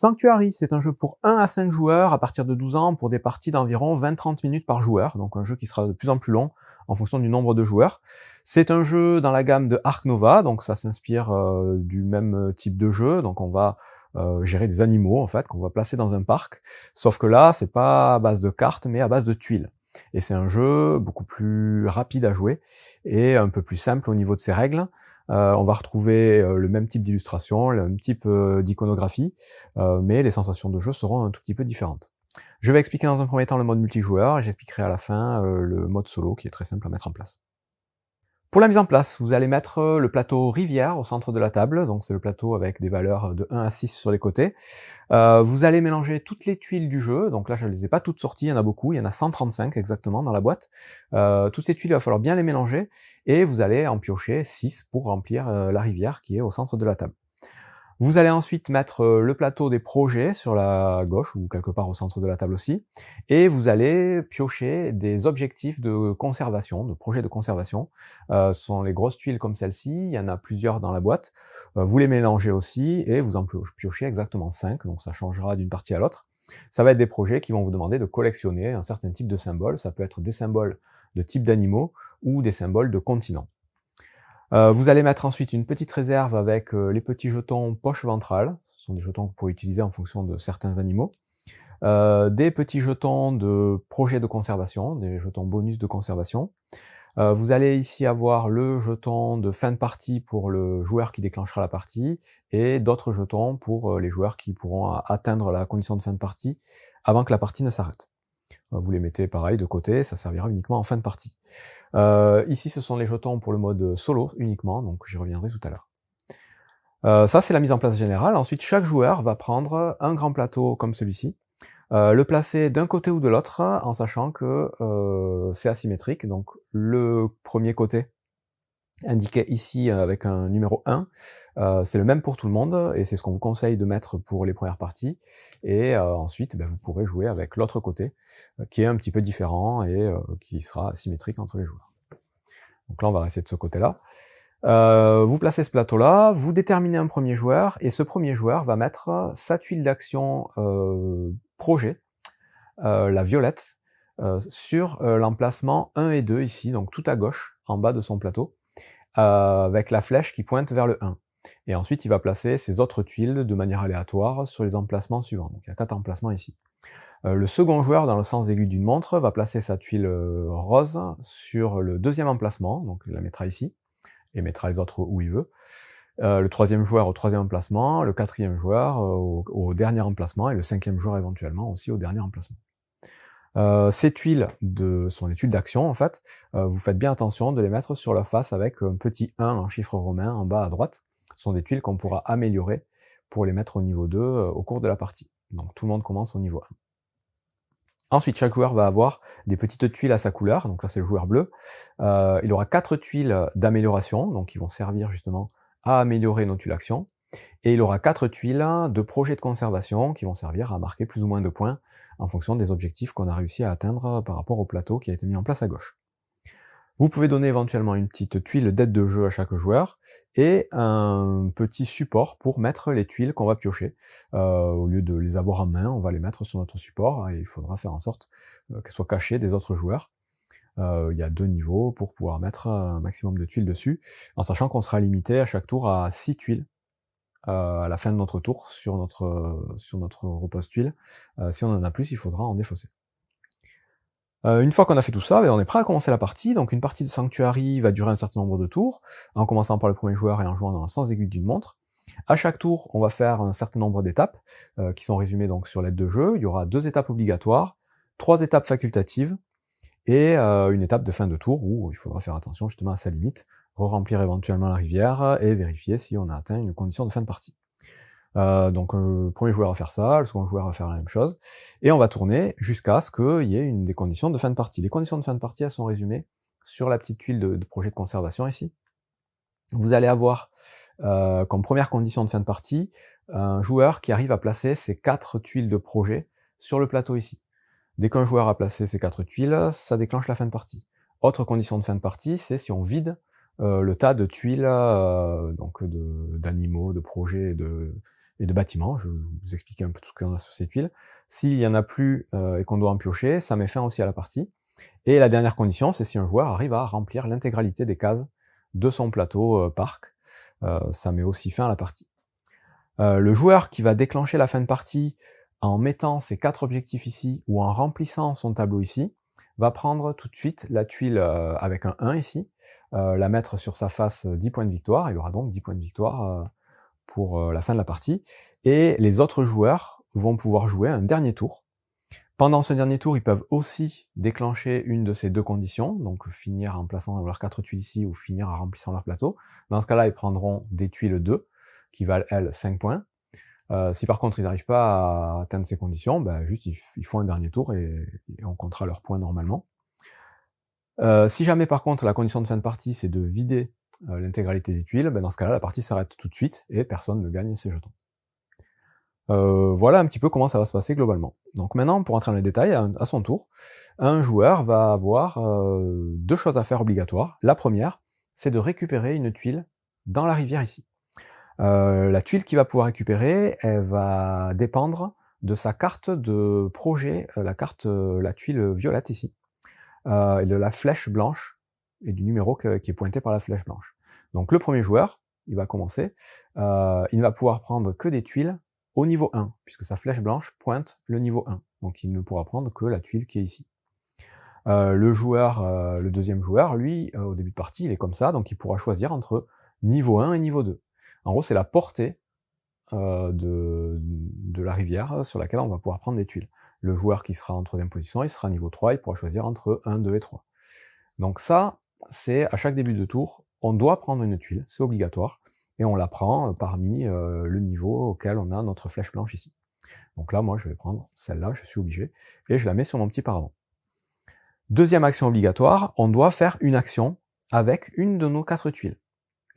Sanctuary, c'est un jeu pour 1 à 5 joueurs à partir de 12 ans pour des parties d'environ 20-30 minutes par joueur, donc un jeu qui sera de plus en plus long en fonction du nombre de joueurs. C'est un jeu dans la gamme de Ark Nova, donc ça s'inspire du même type de jeu, donc on va gérer des animaux en fait, qu'on va placer dans un parc, sauf que là, c'est pas à base de cartes, mais à base de tuiles. Et c'est un jeu beaucoup plus rapide à jouer et un peu plus simple au niveau de ses règles. On va retrouver le même type d'illustration, le même type d'iconographie, mais les sensations de jeu seront un tout petit peu différentes. Je vais expliquer dans un premier temps le mode multijoueur et j'expliquerai à la fin le mode solo qui est très simple à mettre en place. Pour la mise en place, vous allez mettre le plateau rivière au centre de la table, donc c'est le plateau avec des valeurs de 1 à 6 sur les côtés. Vous allez mélanger toutes les tuiles du jeu, donc là je ne les ai pas toutes sorties, il y en a beaucoup, il y en a 135 exactement dans la boîte. Toutes ces tuiles, il va falloir bien les mélanger, et vous allez en piocher 6 pour remplir la rivière qui est au centre de la table. Vous allez ensuite mettre le plateau des projets sur la gauche, ou quelque part au centre de la table aussi, et vous allez piocher des objectifs de conservation, de projets de conservation. Ce sont les grosses tuiles comme celle-ci, il y en a plusieurs dans la boîte. Vous les mélangez aussi, et vous en piochez exactement 5, donc ça changera d'une partie à l'autre. Ça va être des projets qui vont vous demander de collectionner un certain type de symboles, ça peut être des symboles de type d'animaux, ou des symboles de continents. Vous allez mettre ensuite une petite réserve avec les petits jetons poche ventrale, ce sont des jetons que vous pourrez utiliser en fonction de certains animaux, des petits jetons de projet de conservation, des jetons bonus de conservation. Vous allez ici avoir le jeton de fin de partie pour le joueur qui déclenchera la partie, et d'autres jetons pour les joueurs qui pourront atteindre la condition de fin de partie avant que la partie ne s'arrête. Vous les mettez pareil de côté, ça servira uniquement en fin de partie. Ici ce sont les jetons pour le mode solo uniquement, donc j'y reviendrai tout à l'heure. Ça c'est la mise en place générale. Ensuite chaque joueur va prendre un grand plateau comme celui-ci, le placer d'un côté ou de l'autre en sachant que c'est asymétrique, donc le premier côté indiqué ici avec un numéro 1, c'est le même pour tout le monde, et c'est ce qu'on vous conseille de mettre pour les premières parties, et ensuite vous pourrez jouer avec l'autre côté, qui est un petit peu différent, et qui sera symétrique entre les joueurs. Donc là on va rester de ce côté-là. Vous placez ce plateau-là, vous déterminez un premier joueur, et ce premier joueur va mettre sa tuile d'action projet, la violette, sur l'emplacement 1 et 2 ici, donc tout à gauche, en bas de son plateau, avec la flèche qui pointe vers le 1. Et ensuite, il va placer ses autres tuiles de manière aléatoire sur les emplacements suivants. Donc il y a 4 emplacements ici. Le second joueur, dans le sens aigu d'une montre, va placer sa tuile rose sur le deuxième emplacement, donc il la mettra ici, et mettra les autres où il veut. Le troisième joueur au troisième emplacement, le quatrième joueur au dernier emplacement, et le cinquième joueur éventuellement aussi au dernier emplacement. Ces tuiles sont les tuiles d'action en fait, vous faites bien attention de les mettre sur la face avec un petit 1 en chiffre romain en bas à droite. Ce sont des tuiles qu'on pourra améliorer pour les mettre au niveau 2 au cours de la partie. Donc tout le monde commence au niveau 1. Ensuite, chaque joueur va avoir des petites tuiles à sa couleur, donc là c'est le joueur bleu. Il aura 4 tuiles d'amélioration, donc qui vont servir justement à améliorer nos tuiles action. Et il aura 4 tuiles de projet de conservation qui vont servir à marquer plus ou moins de points en fonction des objectifs qu'on a réussi à atteindre par rapport au plateau qui a été mis en place à gauche. Vous pouvez donner éventuellement une petite tuile d'aide de jeu à chaque joueur, et un petit support pour mettre les tuiles qu'on va piocher. Au lieu de les avoir en main, on va les mettre sur notre support, et il faudra faire en sorte qu'elles soient cachées des autres joueurs. Il y a 2 niveaux pour pouvoir mettre un maximum de tuiles dessus, en sachant qu'on sera limité à chaque tour à 6 tuiles. À la fin de notre tour sur notre repose-tuile. Si on en a plus, il faudra en défausser. Une fois qu'on a fait tout ça, on est prêt à commencer la partie. Donc une partie de Sanctuary va durer un certain nombre de tours, en commençant par le premier joueur et en jouant dans le sens aigu d'une montre. À chaque tour, on va faire un certain nombre d'étapes, qui sont résumées donc sur l'aide de jeu. Il y aura 2 étapes obligatoires, 3 étapes facultatives, et une étape de fin de tour où il faudra faire attention justement à sa limite, re-remplir éventuellement la rivière et vérifier si on a atteint une condition de fin de partie. Donc le premier joueur va faire ça, le second joueur va faire la même chose, et on va tourner jusqu'à ce qu'il y ait une des conditions de fin de partie. Les conditions de fin de partie, elles sont résumées sur la petite tuile de projet de conservation ici. Vous allez avoir comme première condition de fin de partie, un joueur qui arrive à placer ses 4 tuiles de projet sur le plateau ici. Dès qu'un joueur a placé ses 4 tuiles, ça déclenche la fin de partie. Autre condition de fin de partie, c'est si on vide le tas de tuiles donc d'animaux, de projets et de bâtiments. Je vais vous expliquer un peu tout ce qu'on a sur ces tuiles. S'il y en a plus et qu'on doit en piocher, ça met fin aussi à la partie. Et la dernière condition, c'est si un joueur arrive à remplir l'intégralité des cases de son plateau parc. Ça met aussi fin à la partie. Le joueur qui va déclencher la fin de partie en mettant ses 4 objectifs ici ou en remplissant son tableau ici, va prendre tout de suite la tuile avec un 1 ici, la mettre sur sa face 10 points de victoire. Il aura donc 10 points de victoire pour la fin de la partie. Et les autres joueurs vont pouvoir jouer un dernier tour. Pendant ce dernier tour, ils peuvent aussi déclencher une de ces deux conditions, donc finir en plaçant leurs 4 tuiles ici ou finir en remplissant leur plateau. Dans ce cas-là, ils prendront des tuiles 2, qui valent, elles, 5 points. Si par contre ils n'arrivent pas à atteindre ces conditions, juste ils font un dernier tour et on comptera leurs points normalement. Si jamais par contre la condition de fin de partie c'est de vider l'intégralité des tuiles, dans ce cas-là la partie s'arrête tout de suite et personne ne gagne ses jetons. Voilà un petit peu comment ça va se passer globalement. Donc maintenant, pour entrer dans les détails, à son tour, un joueur va avoir 2 choses à faire obligatoires. La première, c'est de récupérer une tuile dans la rivière ici. La tuile qu'il va pouvoir récupérer, elle va dépendre de sa carte de projet, la tuile violette ici, et de la flèche blanche, et du numéro qui est pointé par la flèche blanche. Donc le premier joueur, il va commencer, il ne va pouvoir prendre que des tuiles au niveau 1, puisque sa flèche blanche pointe le niveau 1, donc il ne pourra prendre que la tuile qui est ici. Le deuxième joueur, lui, au début de partie, il est comme ça, donc il pourra choisir entre niveau 1 et niveau 2. En gros, c'est la portée de la rivière sur laquelle on va pouvoir prendre des tuiles. Le joueur qui sera en 3e position, il sera niveau 3, il pourra choisir entre 1, 2 et 3. Donc ça, c'est à chaque début de tour, on doit prendre une tuile, c'est obligatoire, et on la prend parmi le niveau auquel on a notre flèche blanche ici. Donc là, moi, je vais prendre celle-là, je suis obligé, et je la mets sur mon petit paravent. Deuxième action obligatoire, on doit faire une action avec une de nos 4 tuiles.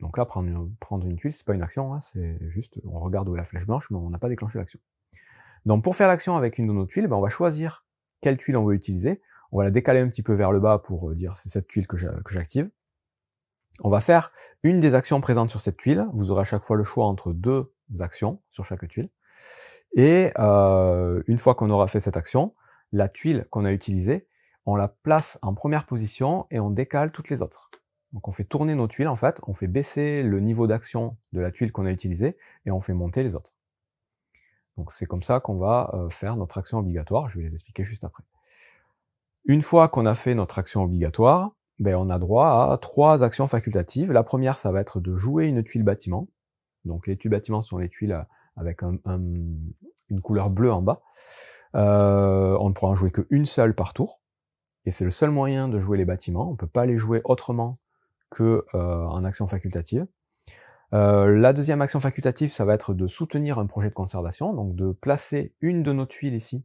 Donc là, prendre une tuile, c'est pas une action, c'est juste, on regarde où est la flèche blanche, mais on n'a pas déclenché l'action. Donc pour faire l'action avec une de nos tuiles, on va choisir quelle tuile on veut utiliser, on va la décaler un petit peu vers le bas pour dire c'est cette tuile que j'active. On va faire une des actions présentes sur cette tuile, vous aurez à chaque fois le choix entre 2 actions sur chaque tuile, et une fois qu'on aura fait cette action, la tuile qu'on a utilisée, on la place en première position et on décale toutes les autres. Donc on fait tourner nos tuiles en fait, on fait baisser le niveau d'action de la tuile qu'on a utilisée et on fait monter les autres. Donc c'est comme ça qu'on va faire notre action obligatoire, je vais les expliquer juste après. Une fois qu'on a fait notre action obligatoire, on a droit à 3 actions facultatives. La première, ça va être de jouer une tuile bâtiment. Donc les tuiles bâtiment sont les tuiles avec une couleur bleue en bas. On ne pourra en jouer qu'une seule par tour. Et c'est le seul moyen de jouer les bâtiments. On ne peut pas les jouer autrement que en action facultative. La deuxième action facultative, ça va être de soutenir un projet de conservation, donc de placer une de nos tuiles ici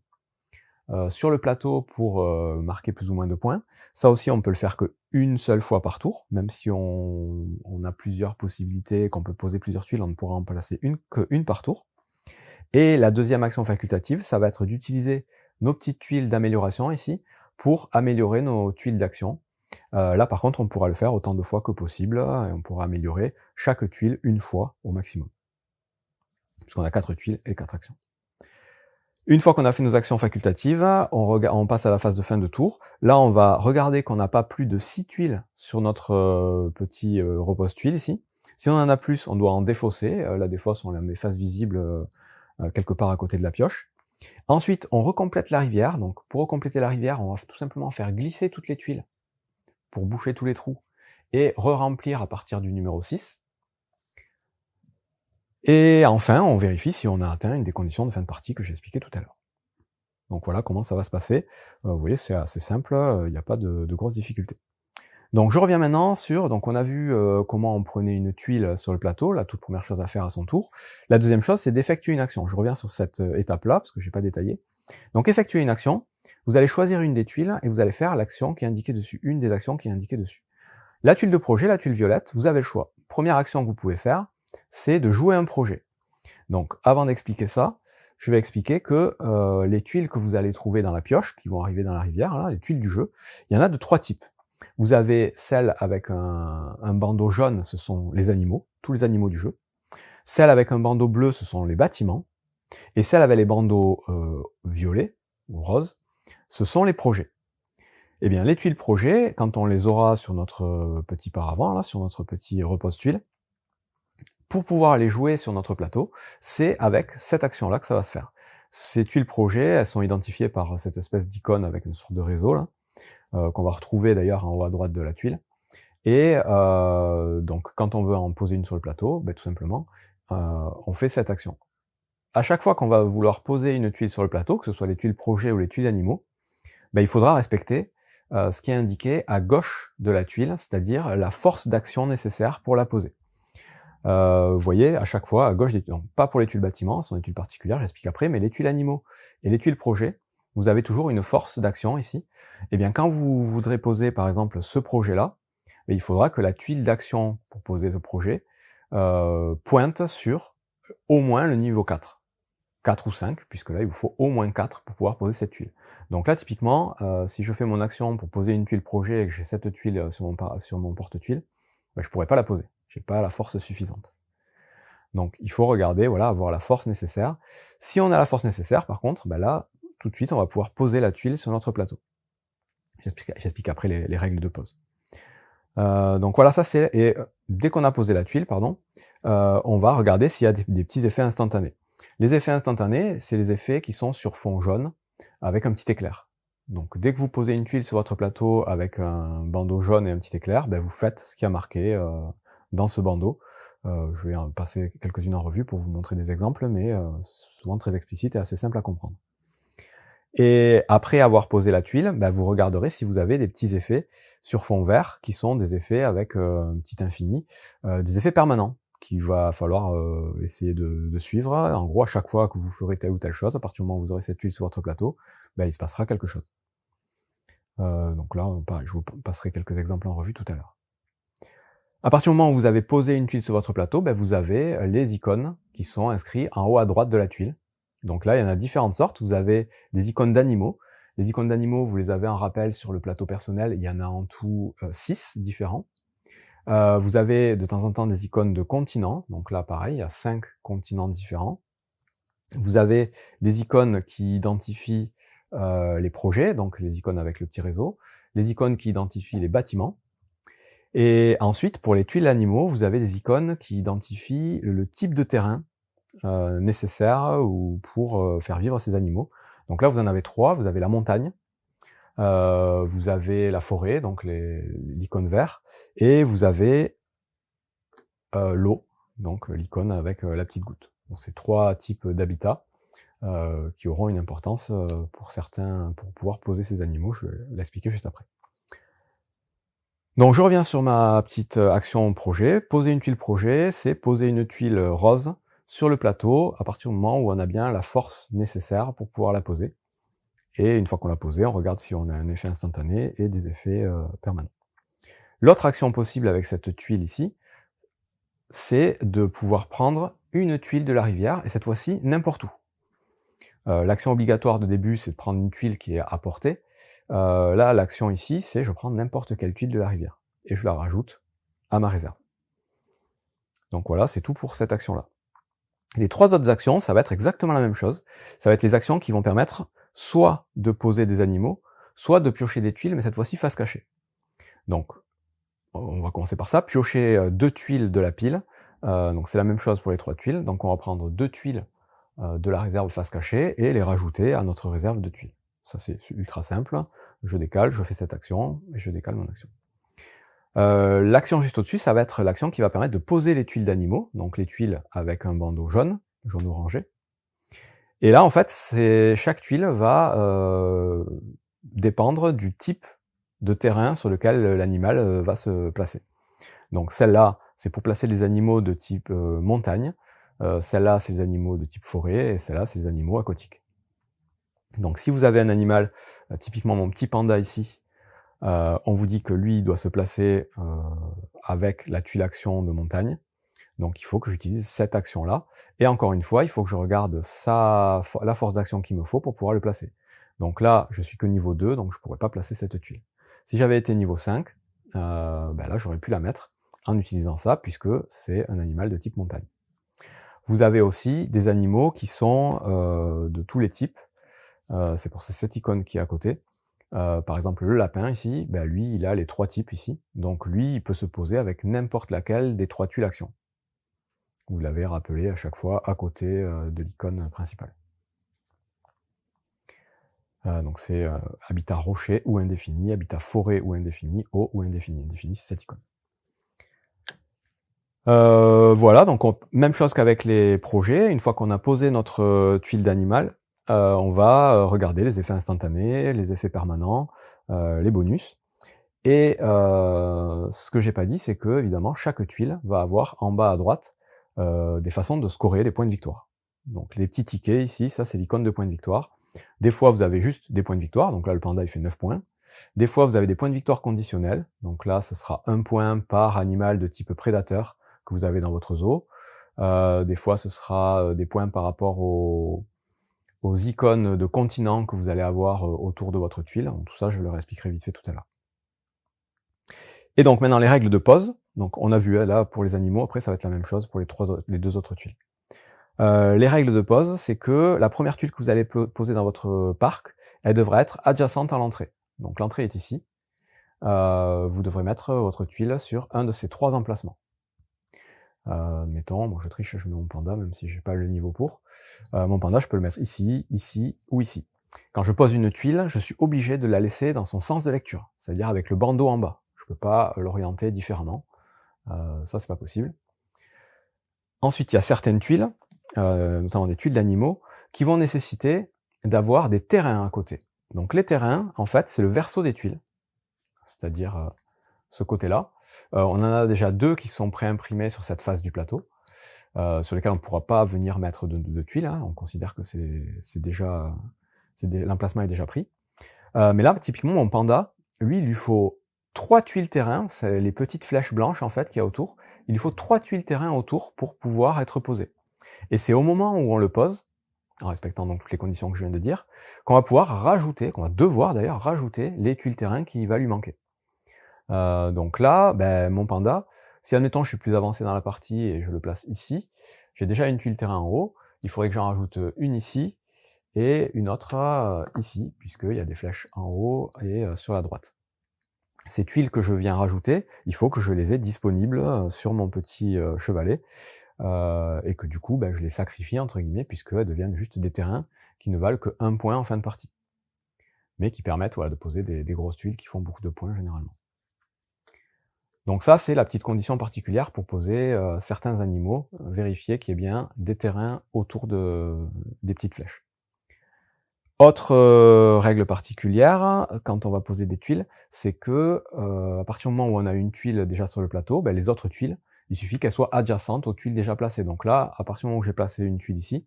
sur le plateau pour marquer plus ou moins de points. Ça aussi, on peut le faire qu'une seule fois par tour, même si on a plusieurs possibilités, qu'on peut poser plusieurs tuiles, on ne pourra en placer qu'une par tour. Et la deuxième action facultative, ça va être d'utiliser nos petites tuiles d'amélioration ici, pour améliorer nos tuiles d'action. Là par contre on pourra le faire autant de fois que possible, et on pourra améliorer chaque tuile une fois au maximum. Puisqu'on a 4 tuiles et 4 actions. Une fois qu'on a fait nos actions facultatives, on passe à la phase de fin de tour. Là on va regarder qu'on n'a pas plus de 6 tuiles sur notre petit repose-tuile ici. Si on en a plus, on doit en défausser. La défausse, on la met face visible quelque part à côté de la pioche. Ensuite, on recomplète la rivière. Donc, pour recompléter la rivière, on va tout simplement faire glisser toutes les tuiles pour boucher tous les trous et re-remplir à partir du numéro 6. Et enfin, on vérifie si on a atteint une des conditions de fin de partie que j'ai expliqué tout à l'heure. Donc voilà comment ça va se passer. Vous voyez, c'est assez simple, il n'y a pas de grosses difficultés. Donc je reviens maintenant sur, donc on a vu comment on prenait une tuile sur le plateau, la toute première chose à faire à son tour. La deuxième chose, c'est d'effectuer une action. Je reviens sur cette étape-là, parce que j'ai pas détaillé. Donc effectuer une action, vous allez choisir une des tuiles, et vous allez faire l'action qui est indiquée dessus, une des actions qui est indiquée dessus. La tuile de projet, la tuile violette, vous avez le choix. Première action que vous pouvez faire, c'est de jouer un projet. Donc avant d'expliquer ça, je vais expliquer que les tuiles que vous allez trouver dans la pioche, qui vont arriver dans la rivière, là, les tuiles du jeu, il y en a de 3 types. Vous avez celles avec un bandeau jaune, ce sont les animaux, tous les animaux du jeu. Celles avec un bandeau bleu, ce sont les bâtiments, et celles avec les bandeaux violets ou roses, ce sont les projets. Eh bien, les tuiles projets, quand on les aura sur notre petit paravent, là, sur notre petit repose-tuiles, pour pouvoir les jouer sur notre plateau, c'est avec cette action-là que ça va se faire. Ces tuiles projets, elles sont identifiées par cette espèce d'icône avec une sorte de réseau, là, qu'on va retrouver d'ailleurs en haut à droite de la tuile. Et donc, quand on veut en poser une sur le plateau, ben, tout simplement, on fait cette action. À chaque fois qu'on va vouloir poser une tuile sur le plateau, que ce soit les tuiles projets ou les tuiles animaux, ben, il faudra respecter ce qui est indiqué à gauche de la tuile, c'est-à-dire la force d'action nécessaire pour la poser. Vous voyez, à chaque fois, à gauche des tuiles, non, pas pour les tuiles bâtiments, ce sont des tuiles particulières, j'explique après, mais les tuiles animaux et les tuiles projets, vous avez toujours une force d'action ici. Et bien, quand vous voudrez poser, par exemple, ce projet-là, il faudra que la tuile d'action pour poser le projet pointe sur au moins le niveau 4. 4 ou 5, puisque là, il vous faut au moins 4 pour pouvoir poser cette tuile. Donc là, typiquement, si je fais mon action pour poser une tuile projet et que j'ai cette tuile sur mon porte-tuile, ben, je pourrais pas la poser. J'ai pas la force suffisante. Donc, il faut regarder, voilà, avoir la force nécessaire. Si on a la force nécessaire, par contre, ben là, tout de suite, on va pouvoir poser la tuile sur notre plateau. J'explique après les règles de pose. Donc voilà, ça c'est... Et dès qu'on a posé la tuile, pardon, on va regarder s'il y a des petits effets instantanés. Les effets instantanés, c'est les effets qui sont sur fond jaune, avec un petit éclair. Donc dès que vous posez une tuile sur votre plateau avec un bandeau jaune et un petit éclair, ben, vous faites ce qui a marqué dans ce bandeau. Je vais en passer quelques-unes en revue pour vous montrer des exemples, mais souvent très explicites et assez simples à comprendre. Et après avoir posé la tuile, ben, vous regarderez si vous avez des petits effets sur fond vert, qui sont des effets avec un petit infini, des effets permanents, qu'il va falloir essayer de suivre. En gros, à chaque fois que vous ferez telle ou telle chose, à partir du moment où vous aurez cette tuile sur votre plateau, ben, il se passera quelque chose. Donc là, pareil, je vous passerai quelques exemples en revue tout à l'heure. À partir du moment où vous avez posé une tuile sur votre plateau, ben, vous avez les icônes qui sont inscrites en haut à droite de la tuile. Donc là, il y en a différentes sortes. Vous avez des icônes d'animaux. Les icônes d'animaux, vous les avez en rappel sur le plateau personnel. Il y en a en tout 6 différents. Vous avez de temps en temps des icônes de continents. Donc là, pareil, il y a 5 continents différents. Vous avez des icônes qui identifient les projets, donc les icônes avec le petit réseau. Les icônes qui identifient les bâtiments. Et ensuite, pour les tuiles animaux, vous avez des icônes qui identifient le type de terrain nécessaire ou pour faire vivre ces animaux. Donc là, vous en avez 3. Vous avez la montagne, vous avez la forêt, donc l'icône vert, et vous avez l'eau, donc l'icône avec la petite goutte. Donc c'est 3 types d'habitats qui auront une importance pour certains, pour pouvoir poser ces animaux. Je vais l'expliquer juste après. Donc je reviens sur ma petite action projet. Poser une tuile projet, c'est poser une tuile rose sur le plateau à partir du moment où on a bien la force nécessaire pour pouvoir la poser. Et une fois qu'on l'a posée, on regarde si on a un effet instantané et des effets permanents. L'autre action possible avec cette tuile ici, c'est de pouvoir prendre une tuile de la rivière, et cette fois-ci n'importe où. L'action obligatoire de début, c'est de prendre une tuile qui est à portée. Là, l'action ici, c'est je prends n'importe quelle tuile de la rivière, et je la rajoute à ma réserve. Donc voilà, c'est tout pour cette action-là. Les 3 autres actions, ça va être exactement la même chose. Ça va être les actions qui vont permettre soit de poser des animaux, soit de piocher des tuiles, mais cette fois-ci face cachée. Donc, on va commencer par ça. Piocher 2 tuiles de la pile. Donc c'est la même chose pour les 3 tuiles. Donc on va prendre 2 tuiles de la réserve face cachée et les rajouter à notre réserve de tuiles. Ça c'est ultra simple. Je décale, je fais cette action, et je décale mon action. L'action juste au-dessus, ça va être l'action qui va permettre de poser les tuiles d'animaux, donc les tuiles avec un bandeau jaune orangé. Et là, en fait, chaque tuile va dépendre du type de terrain sur lequel l'animal va se placer. Donc celle-là, c'est pour placer les animaux de type montagne, celle-là, c'est les animaux de type forêt, et celle-là, c'est les animaux aquatiques. Donc si vous avez un animal, typiquement mon petit panda ici, on vous dit que lui, il doit se placer avec la tuile action de montagne. Donc il faut que j'utilise cette action-là. Et encore une fois, il faut que je regarde la force d'action qu'il me faut pour pouvoir le placer. Donc là, je suis que niveau 2, donc je pourrais pas placer cette tuile. Si j'avais été niveau 5, ben là, j'aurais pu la mettre en utilisant ça, puisque c'est un animal de type montagne. Vous avez aussi des animaux qui sont de tous les types. C'est pour cette icône qui est à côté. Par exemple, le lapin ici, ben lui, il a les 3 types ici. Donc lui, il peut se poser avec n'importe laquelle des 3 tuiles actions. Vous l'avez rappelé à chaque fois à côté de l'icône principale. Donc c'est habitat rocher ou indéfini, habitat forêt ou indéfini, eau ou indéfini. Indéfini, c'est cette icône. Voilà, donc même chose qu'avec les projets. Une fois qu'on a posé notre tuile d'animal, on va regarder les effets instantanés, les effets permanents, les bonus. Et ce que j'ai pas dit, c'est que évidemment chaque tuile va avoir en bas à droite des façons de scorer des points de victoire. Donc les petits tickets ici, ça c'est l'icône de points de victoire. Des fois vous avez juste des points de victoire, donc là le panda il fait 9 points. Des fois vous avez des points de victoire conditionnels, donc là ce sera 1 point par animal de type prédateur que vous avez dans votre zoo. Des fois ce sera des points par rapport aux icônes de continents que vous allez avoir autour de votre tuile. Donc, tout ça je le réexpliquerai vite fait tout à l'heure. Et donc maintenant les règles de pose, donc on a vu là pour les animaux, après ça va être la même chose pour les 2 autres tuiles. Les règles de pose, c'est que la première tuile que vous allez poser dans votre parc, elle devra être adjacente à l'entrée. Donc l'entrée est ici. Vous devrez mettre votre tuile sur un de ces 3 emplacements. Mettons, bon je triche, je mets mon panda, même si j'ai pas le niveau pour. Mon panda, je peux le mettre ici, ici ou ici. Quand je pose une tuile, je suis obligé de la laisser dans son sens de lecture, c'est-à-dire avec le bandeau en bas. Je peux pas l'orienter différemment. Ça, c'est pas possible. Ensuite, il y a certaines tuiles, notamment des tuiles d'animaux, qui vont nécessiter d'avoir des terrains à côté. Donc les terrains, en fait, c'est le verso des tuiles, c'est-à-dire ce côté-là. On en a déjà 2 qui sont préimprimés sur cette face du plateau, sur lesquels on ne pourra pas venir mettre de tuiles. Hein. On considère que l'emplacement est déjà pris. Mais là, typiquement, mon panda, lui, il lui faut 3 tuiles terrain, c'est les petites flèches blanches en fait qu'il y a autour. Il lui faut 3 tuiles terrain autour pour pouvoir être posé. Et c'est au moment où on le pose, en respectant donc toutes les conditions que je viens de dire, qu'on va pouvoir rajouter, qu'on va devoir d'ailleurs rajouter les tuiles terrain qui va lui manquer. Donc là, ben, mon panda, si admettons je suis plus avancé dans la partie et je le place ici, j'ai déjà une tuile terrain en haut, il faudrait que j'en rajoute une ici et une autre ici, puisqu'il y a des flèches en haut et sur la droite. Ces tuiles que je viens rajouter, il faut que je les ai disponibles sur mon petit chevalet, et que du coup, ben, je les sacrifie, entre guillemets, puisqu'elles deviennent juste des terrains qui ne valent que 1 point en fin de partie, mais qui permettent voilà, de poser des grosses tuiles qui font beaucoup de points généralement. Donc ça, c'est la petite condition particulière pour poser certains animaux, vérifier qu'il y ait bien des terrains autour des petites flèches. Autre règle particulière, quand on va poser des tuiles, c'est que à partir du moment où on a une tuile déjà sur le plateau, ben, les autres tuiles, il suffit qu'elles soient adjacentes aux tuiles déjà placées. Donc là, à partir du moment où j'ai placé une tuile ici,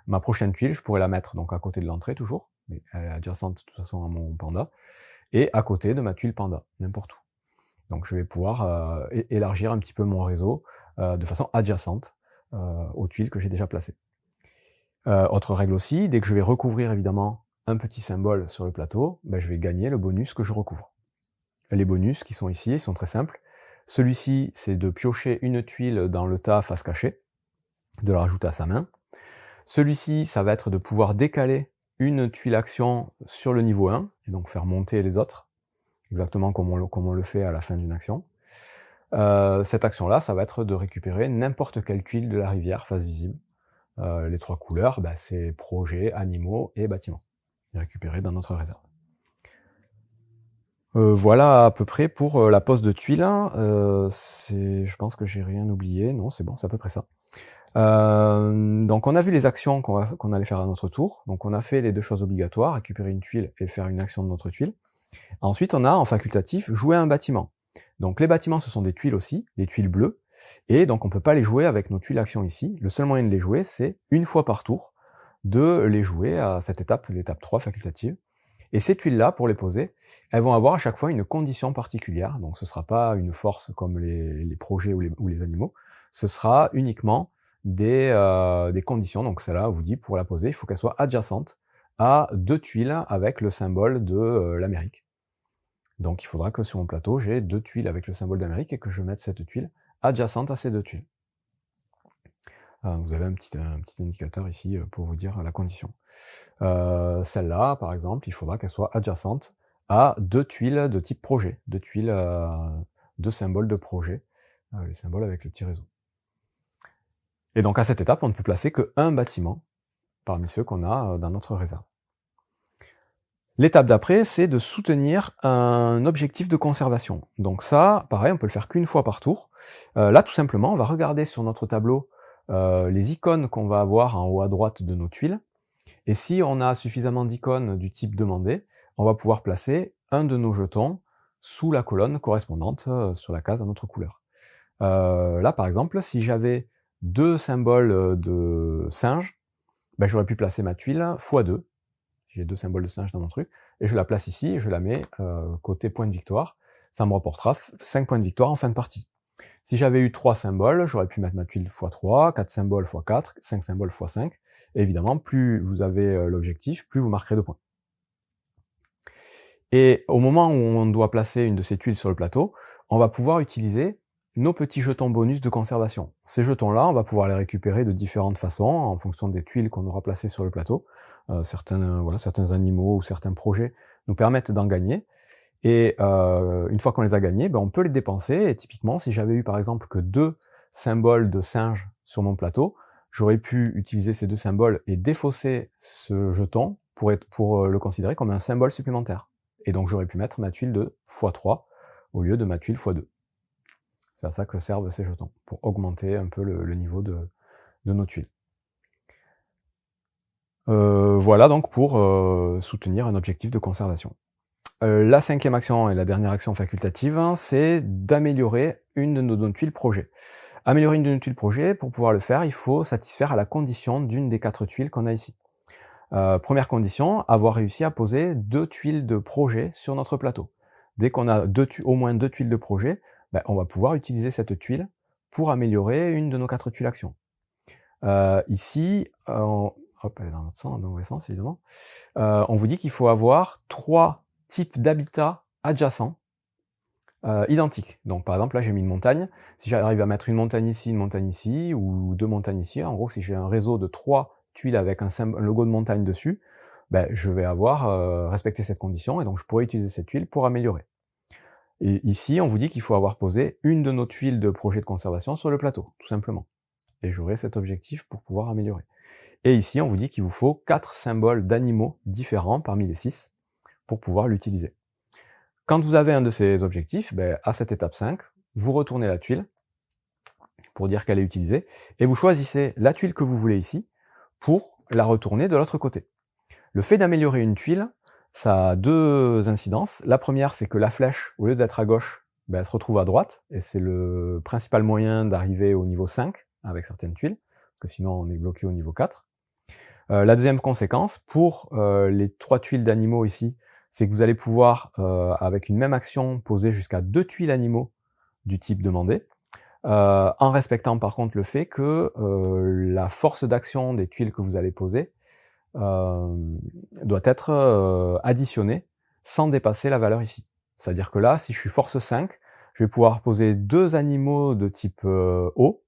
ma prochaine tuile, je pourrais la mettre donc à côté de l'entrée toujours, mais elle est adjacente de toute façon à mon panda, et à côté de ma tuile panda, n'importe où. Donc je vais pouvoir élargir un petit peu mon réseau de façon adjacente aux tuiles que j'ai déjà placées. Autre règle aussi, dès que je vais recouvrir évidemment un petit symbole sur le plateau, ben, je vais gagner le bonus que je recouvre. Les bonus qui sont ici, ils sont très simples. Celui-ci, c'est de piocher une tuile dans le tas face cachée, de la rajouter à sa main. Celui-ci, ça va être de pouvoir décaler une tuile action sur le niveau 1, et donc faire monter les autres, exactement comme on le fait à la fin d'une action. Cette action-là, ça va être de récupérer n'importe quelle tuile de la rivière face visible. Les 3 couleurs, bah, c'est projets, animaux et bâtiments, récupérés dans notre réserve. Voilà à peu près pour la pose de tuiles. Je pense que j'ai rien oublié. Non, c'est bon, c'est à peu près ça. Donc on a vu les actions qu'on allait faire à notre tour. Donc on a fait les 2 choses obligatoires, récupérer une tuile et faire une action de notre tuile. Ensuite on a en facultatif jouer un bâtiment. Donc les bâtiments ce sont des tuiles aussi, les tuiles bleues, et donc on peut pas les jouer avec nos tuiles actions ici. Le seul moyen de les jouer c'est une fois par tour de les jouer à cette étape, l'étape 3 facultative. Et ces tuiles-là, pour les poser, elles vont avoir à chaque fois une condition particulière. Donc ce sera pas une force comme les projets ou les animaux, ce sera uniquement des conditions. Donc celle-là, on vous dit, pour la poser, il faut qu'elle soit adjacente à 2 tuiles avec le symbole de l'Amérique. Donc il faudra que sur mon plateau, j'ai 2 tuiles avec le symbole d'Amérique et que je mette cette tuile adjacente à ces 2 tuiles. Vous avez un petit indicateur ici pour vous dire la condition. Celle-là, par exemple, il faudra qu'elle soit adjacente à 2 tuiles de type projet, 2 tuiles, 2 symboles de projet, les symboles avec le petit réseau. Et donc à cette étape, on ne peut placer qu'un bâtiment parmi ceux qu'on a dans notre réserve. L'étape d'après, c'est de soutenir un objectif de conservation. Donc ça, pareil, on peut le faire qu'une fois par tour. Là, tout simplement, on va regarder sur notre tableau les icônes qu'on va avoir en haut à droite de nos tuiles. Et si on a suffisamment d'icônes du type demandé, on va pouvoir placer un de nos jetons sous la colonne correspondante sur la case à notre couleur. Là, par exemple, si j'avais 2 symboles de singe, ben, j'aurais pu placer ma tuile x2. J'ai 2 symboles de singe dans mon truc, et je la place ici, et je la mets côté point de victoire. Ça me rapportera 5 points de victoire en fin de partie. Si j'avais eu 3 symboles, j'aurais pu mettre ma tuile x3, 4 symboles x4, 5 symboles x5. Et évidemment, plus vous avez l'objectif, plus vous marquerez de points. Et au moment où on doit placer une de ces tuiles sur le plateau, on va pouvoir utiliser nos petits jetons bonus de conservation. Ces jetons-là, on va pouvoir les récupérer de différentes façons, en fonction des tuiles qu'on aura placées sur le plateau. Certains animaux ou certains projets nous permettent d'en gagner. Et une fois qu'on les a gagnés, ben, on peut les dépenser. Et typiquement, si j'avais eu par exemple que 2 symboles de singe sur mon plateau, j'aurais pu utiliser ces 2 symboles et défausser ce jeton pour le considérer comme un symbole supplémentaire. Et donc j'aurais pu mettre ma tuile de x3 au lieu de ma tuile x2. C'est à ça que servent ces jetons, pour augmenter un peu le niveau de nos tuiles. Voilà donc pour soutenir un objectif de conservation. La 5e action et la dernière action facultative, c'est d'améliorer une de nos tuiles projet. Améliorer une de nos tuiles projet, pour pouvoir le faire, il faut satisfaire à la condition d'une des 4 tuiles qu'on a ici. Première condition, avoir réussi à poser 2 tuiles de projet sur notre plateau. Dès qu'on a au moins 2 tuiles de projet, ben, on va pouvoir utiliser cette tuile pour améliorer une de nos 4 tuiles actions. Ici, hop, elle est dans l'autre sens, dans le mauvais sens évidemment. On vous dit qu'il faut avoir 3 types d'habitats adjacents identiques. Donc par exemple là j'ai mis une montagne. Si j'arrive à mettre une montagne ici, ou 2 montagnes ici, en gros si j'ai un réseau de 3 tuiles avec un logo de montagne dessus, ben, je vais avoir respecté cette condition, et donc je pourrais utiliser cette tuile pour améliorer. Et ici, on vous dit qu'il faut avoir posé une de nos tuiles de projet de conservation sur le plateau, tout simplement. Et j'aurai cet objectif pour pouvoir améliorer. Et ici, on vous dit qu'il vous faut 4 symboles d'animaux différents parmi les 6 pour pouvoir l'utiliser. Quand vous avez un de ces objectifs, ben, à cette étape 5, vous retournez la tuile pour dire qu'elle est utilisée, et vous choisissez la tuile que vous voulez ici pour la retourner de l'autre côté. Le fait d'améliorer une tuile, ça a 2 incidences. La première, c'est que la flèche, au lieu d'être à gauche, ben, elle se retrouve à droite, et c'est le principal moyen d'arriver au niveau 5 avec certaines tuiles, parce que sinon on est bloqué au niveau 4. La deuxième conséquence, pour les 3 tuiles d'animaux ici, c'est que vous allez pouvoir, avec une même action, poser jusqu'à 2 tuiles animaux du type demandé, en respectant par contre le fait que la force d'action des tuiles que vous allez poser doit être additionnée sans dépasser la valeur ici. C'est-à-dire que là, si je suis force 5, je vais pouvoir poser 2 animaux de type eau,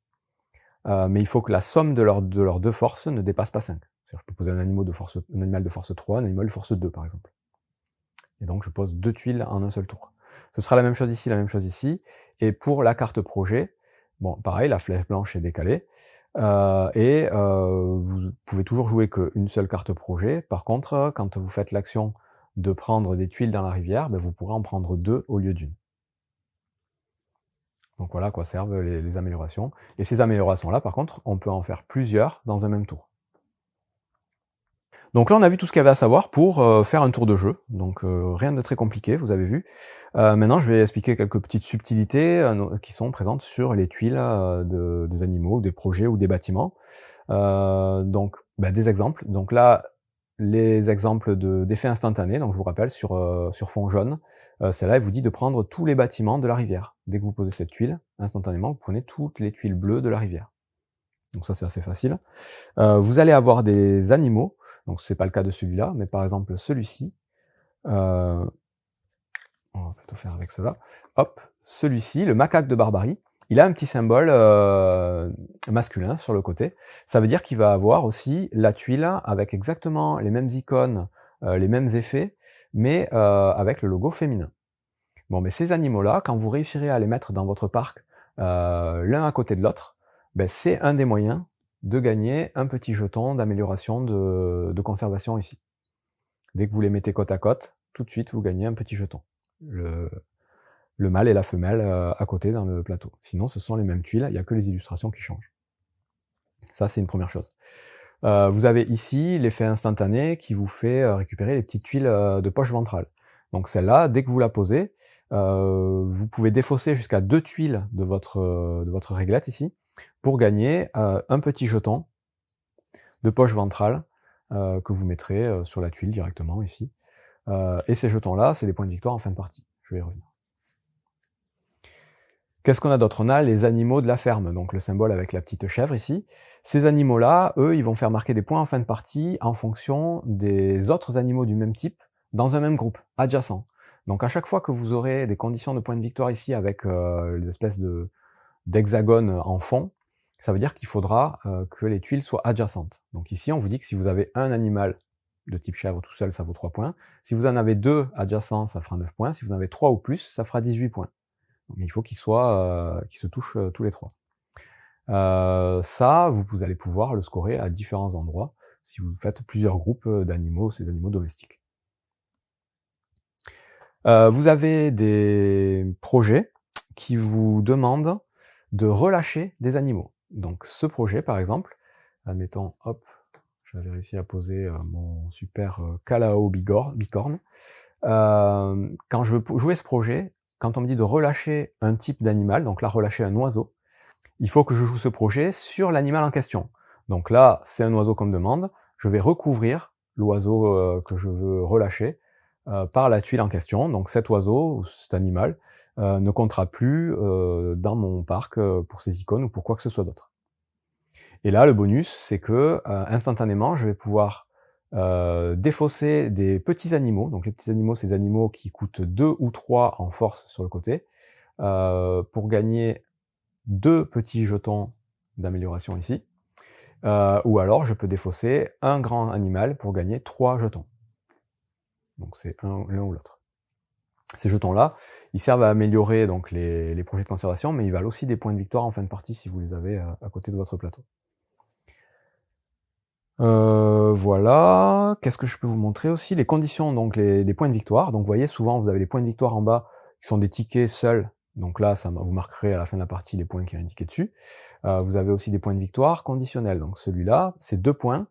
mais il faut que la somme de leurs 2 forces ne dépasse pas 5. C'est-à-dire que je peux poser un animal de force 3, un animal de force 2 par exemple. Et donc je pose 2 tuiles en un seul tour. Ce sera la même chose ici, la même chose ici. Et pour la carte projet, bon, pareil, la flèche blanche est décalée. Vous pouvez toujours jouer qu'une seule carte projet. Par contre, quand vous faites l'action de prendre des tuiles dans la rivière, ben vous pourrez en prendre 2 au lieu d'une. Donc voilà à quoi servent les améliorations. Et ces améliorations-là, par contre, on peut en faire plusieurs dans un même tour. Donc là, on a vu tout ce qu'il y avait à savoir pour faire un tour de jeu. Donc rien de très compliqué, vous avez vu. Maintenant, je vais expliquer quelques petites subtilités qui sont présentes sur les tuiles des animaux, des projets ou des bâtiments. Donc, des exemples. Donc là, les exemples d'effets instantanés. Donc je vous rappelle, sur fond jaune, celle-là, elle vous dit de prendre tous les bâtiments de la rivière. Dès que vous posez cette tuile, instantanément, vous prenez toutes les tuiles bleues de la rivière. Donc ça, c'est assez facile. Vous allez avoir des animaux. Donc c'est pas le cas de celui-là, mais par exemple celui-ci, on va plutôt faire avec cela. Hop, celui-ci, le macaque de barbarie. il a un petit symbole masculin sur le côté. Ça veut dire qu'il va avoir aussi la tuile avec exactement les mêmes icônes, les mêmes effets, mais avec le logo féminin. Bon, mais ces animaux-là, quand vous réussirez à les mettre dans votre parc, l'un à côté de l'autre, ben, c'est un des moyens de gagner un petit jeton d'amélioration de conservation ici. Dès que vous les mettez côte à côte, tout de suite vous gagnez un petit jeton. Le mâle et la femelle à côté dans le plateau. Sinon, ce sont les mêmes tuiles, il n'y a que les illustrations qui changent. Ça, c'est une première chose. Vous avez ici l'effet instantané qui vous fait récupérer les petites tuiles de poche ventrale. Donc celle-là, dès que vous la posez, vous pouvez défausser jusqu'à 2 tuiles de votre réglette ici pour gagner un petit jeton de poche ventrale que vous mettrez sur la tuile directement ici. Et ces jetons-là, c'est des points de victoire en fin de partie. Je vais y revenir. Qu'est-ce qu'on a d'autre? On a les animaux de la ferme, donc le symbole avec la petite chèvre ici. Ces animaux-là, eux, ils vont faire marquer des points en fin de partie en fonction des autres animaux du même type dans un même groupe, adjacent. Donc à chaque fois que vous aurez des conditions de points de victoire ici avec l'espèce d'hexagone en fond, ça veut dire qu'il faudra que les tuiles soient adjacentes. Donc ici, on vous dit que si vous avez un animal de type chèvre tout seul, ça vaut 3 points. Si vous en avez 2 adjacents, ça fera 9 points. Si vous en avez 3 ou plus, ça fera 18 points. Mais il faut qu'ils se touchent tous les 3. Ça, vous allez pouvoir le scorer à différents endroits si vous faites plusieurs groupes d'animaux, ces animaux domestiques. Vous avez des projets qui vous demandent de relâcher des animaux. Donc ce projet, par exemple, admettons, hop, j'avais réussi à poser mon super Calao bicorne. Quand je veux jouer ce projet, quand on me dit de relâcher un type d'animal, donc là relâcher un oiseau, il faut que je joue ce projet sur l'animal en question. Donc là, c'est un oiseau qu'on me demande, je vais recouvrir l'oiseau que je veux relâcher par la tuile en question. Donc cet oiseau, ou cet animal, ne comptera plus dans mon parc pour ses icônes ou pour quoi que ce soit d'autre. Et là, le bonus, c'est que instantanément, je vais pouvoir défausser des petits animaux. Donc les petits animaux, c'est des animaux qui coûtent 2 ou 3 en force sur le côté, pour gagner 2 petits jetons d'amélioration ici. Ou alors, je peux défausser un grand animal pour gagner 3 jetons. Donc c'est l'un ou l'autre. Ces jetons-là, ils servent à améliorer donc les projets de conservation, mais ils valent aussi des points de victoire en fin de partie si vous les avez à côté de votre plateau. Voilà, qu'est-ce que je peux vous montrer aussi? Les conditions, donc les points de victoire. Donc vous voyez, souvent vous avez les points de victoire en bas qui sont des tickets seuls. Donc là, vous marquerez à la fin de la partie les points qui sont indiqués dessus. Vous avez aussi des points de victoire conditionnels. Donc celui-là, c'est 2 points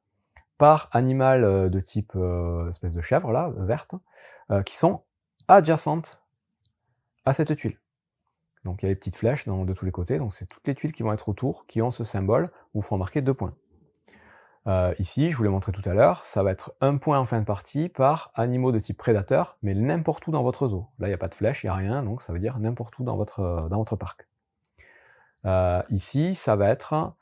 par animal de type espèce de chèvre, là, verte, qui sont adjacentes à cette tuile. Donc il y a les petites flèches de tous les côtés, donc c'est toutes les tuiles qui vont être autour, qui ont ce symbole, vous feront marquer 2 points. Ici, je vous l'ai montré tout à l'heure, ça va être 1 point en fin de partie par animaux de type prédateur, mais n'importe où dans votre zoo. Là, il n'y a pas de flèche, il n'y a rien, donc ça veut dire n'importe où dans votre parc. Ici, ça va être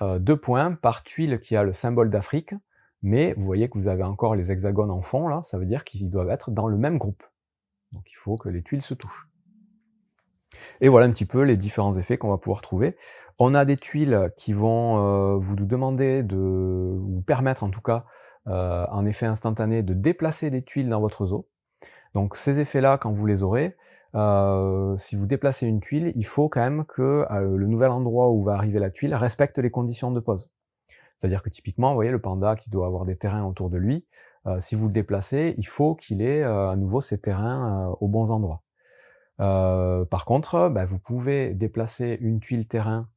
2 points par tuile qui a le symbole d'Afrique, mais vous voyez que vous avez encore les hexagones en fond, là, ça veut dire qu'ils doivent être dans le même groupe. Donc il faut que les tuiles se touchent. Et voilà un petit peu les différents effets qu'on va pouvoir trouver. On a des tuiles qui vont vous demander vous permettre en tout cas, en effet instantané, de déplacer des tuiles dans votre zoo. Donc ces effets-là, quand vous les aurez, si vous déplacez une tuile, il faut quand même que le nouvel endroit où va arriver la tuile respecte les conditions de pose. C'est-à-dire que typiquement, vous voyez, le panda qui doit avoir des terrains autour de lui, si vous le déplacez, il faut qu'il ait à nouveau ces terrains aux bons endroits. Par contre, vous pouvez déplacer une tuile terrain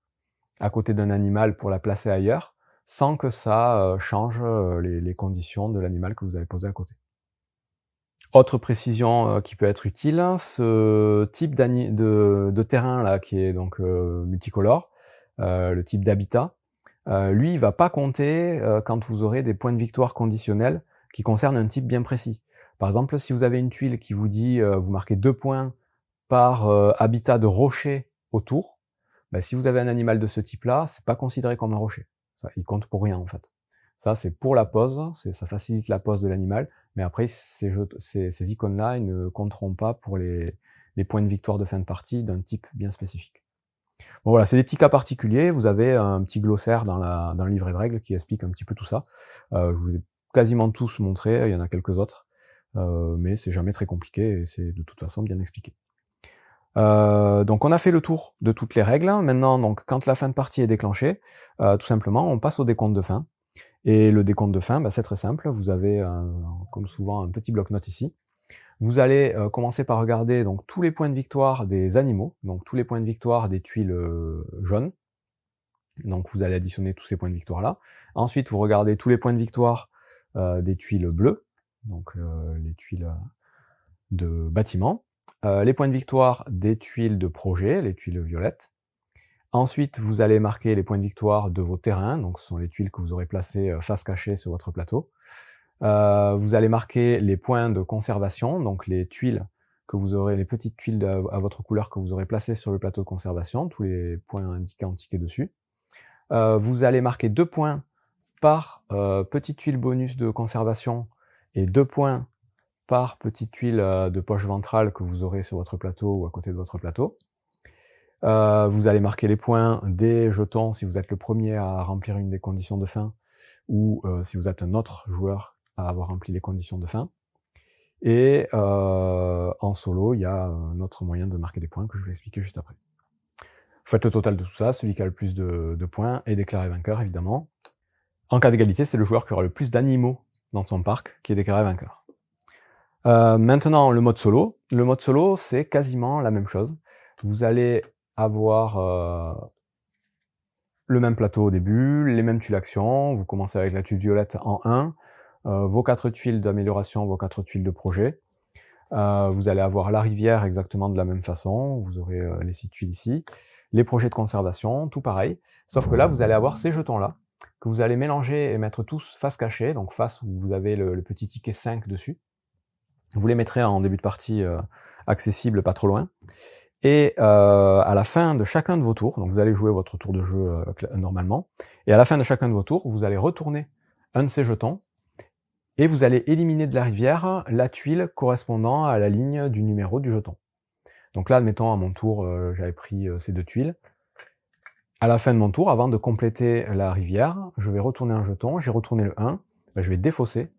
à côté d'un animal pour la placer ailleurs, sans que ça change les conditions de l'animal que vous avez posé à côté. Autre précision qui peut être utile, ce type de terrain là qui est donc multicolore, le type d'habitat, lui il va pas compter quand vous aurez des points de victoire conditionnels qui concernent un type bien précis. Par exemple, si vous avez une tuile qui vous dit vous marquez 2 points par habitat de rocher autour, si vous avez un animal de ce type-là, c'est pas considéré comme un rocher. Ça, il compte pour rien en fait. Ça, c'est pour la pose, ça facilite la pose de l'animal, mais après, ces icônes-là, ils ne compteront pas pour les points de victoire de fin de partie d'un type bien spécifique. Bon voilà, c'est des petits cas particuliers, vous avez un petit glossaire dans le livret de règles qui explique un petit peu tout ça. Je vous ai quasiment tous montré, il y en a quelques autres, mais c'est jamais très compliqué et c'est de toute façon bien expliqué. Donc on a fait le tour de toutes les règles. Maintenant, donc quand la fin de partie est déclenchée, tout simplement, on passe au décompte de fin. Et le décompte de fin, c'est très simple. Vous avez, comme souvent, un petit bloc-notes ici. Vous allez commencer par regarder donc tous les points de victoire des animaux, donc tous les points de victoire des tuiles jaunes. Donc vous allez additionner tous ces points de victoire là. Ensuite, vous regardez tous les points de victoire des tuiles bleues, donc les tuiles de bâtiment. Les points de victoire des tuiles de projet, les tuiles violettes. Ensuite, vous allez marquer les points de victoire de vos terrains, donc ce sont les tuiles que vous aurez placées face cachée sur votre plateau. Vous allez marquer les points de conservation, donc les tuiles que vous aurez, les petites tuiles à votre couleur que vous aurez placées sur le plateau de conservation, tous les points indiqués dessus. Vous allez marquer 2 points par petite tuile bonus de conservation et 2 points par petite tuile de poche ventrale que vous aurez sur votre plateau ou à côté de votre plateau. Vous allez marquer les points des jetons si vous êtes le premier à remplir une des conditions de fin, ou si vous êtes un autre joueur à avoir rempli les conditions de fin. Et en solo, il y a un autre moyen de marquer des points que je vais expliquer juste après. Vous faites le total de tout ça, celui qui a le plus de points est déclaré vainqueur, évidemment. En cas d'égalité, c'est le joueur qui aura le plus d'animaux dans son parc qui est déclaré vainqueur. Maintenant, le mode solo. Le mode solo, c'est quasiment la même chose. Vous allez avoir le même plateau au début, les mêmes tuiles actions, vous commencez avec la tuile violette en 1, vos 4 tuiles d'amélioration, vos 4 tuiles de projet. Vous allez avoir la rivière exactement de la même façon, vous aurez les 6 tuiles ici, les projets de conservation, tout pareil, sauf que là vous allez avoir ces jetons-là, que vous allez mélanger et mettre tous face cachée, donc face où vous avez le petit ticket 5 dessus. Vous les mettrez en début de partie accessible, pas trop loin. Et à la fin de chacun de vos tours, donc vous allez jouer votre tour de jeu normalement, et à la fin de chacun de vos tours, vous allez retourner un de ces jetons, et vous allez éliminer de la rivière la tuile correspondant à la ligne du numéro du jeton. Donc là, admettons, à mon tour, j'avais pris ces 2 tuiles. À la fin de mon tour, avant de compléter la rivière, je vais retourner un jeton, j'ai retourné le 1, je vais défausser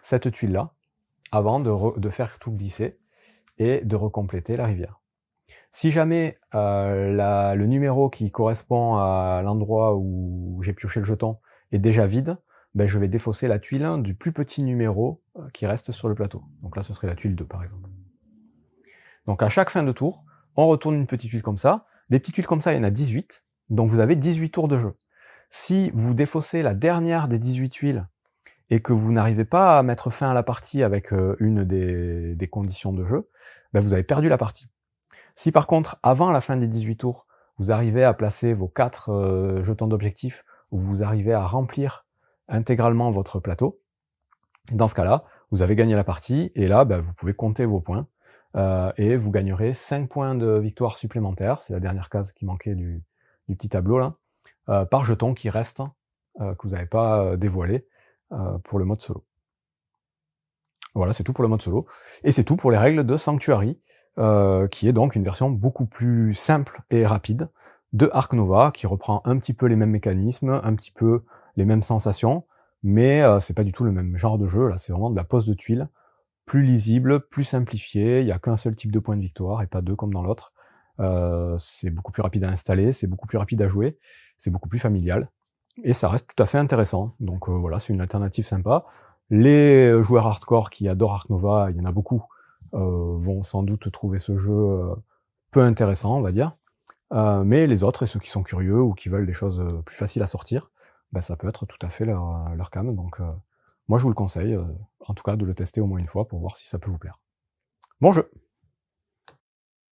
cette tuile-là, avant de faire tout glisser, et de recompléter la rivière. Si jamais le numéro qui correspond à l'endroit où j'ai pioché le jeton est déjà vide, je vais défausser la tuile du plus petit numéro qui reste sur le plateau. Donc là, ce serait la tuile 2, par exemple. Donc à chaque fin de tour, on retourne une petite tuile comme ça. Des petites tuiles comme ça, il y en a 18, donc vous avez 18 tours de jeu. Si vous défaussez la dernière des 18 tuiles et que vous n'arrivez pas à mettre fin à la partie avec une des conditions de jeu, vous avez perdu la partie. Si par contre, avant la fin des 18 tours, vous arrivez à placer vos 4 jetons d'objectifs, ou vous arrivez à remplir intégralement votre plateau, dans ce cas-là, vous avez gagné la partie, et là, vous pouvez compter vos points, et vous gagnerez 5 points de victoire supplémentaires, c'est la dernière case qui manquait du petit tableau là, par jeton qui reste, que vous n'avez pas dévoilé pour le mode solo. Voilà, c'est tout pour le mode solo, et c'est tout pour les règles de Sanctuary, qui est donc une version beaucoup plus simple et rapide de Ark Nova, qui reprend un petit peu les mêmes mécanismes, un petit peu les mêmes sensations, mais c'est pas du tout le même genre de jeu, là c'est vraiment de la pose de tuiles, plus lisible, plus simplifié, il n'y a qu'un seul type de point de victoire, et pas 2 comme dans l'autre. C'est beaucoup plus rapide à installer, c'est beaucoup plus rapide à jouer, c'est beaucoup plus familial, et ça reste tout à fait intéressant, donc voilà, c'est une alternative sympa. Les joueurs hardcore qui adorent Ark Nova, il y en a beaucoup, vont sans doute trouver ce jeu peu intéressant, on va dire. Mais les autres, et ceux qui sont curieux ou qui veulent des choses plus faciles à sortir, ça peut être tout à fait leur cam. Donc moi je vous le conseille, en tout cas de le tester au moins une fois pour voir si ça peut vous plaire. Bon jeu!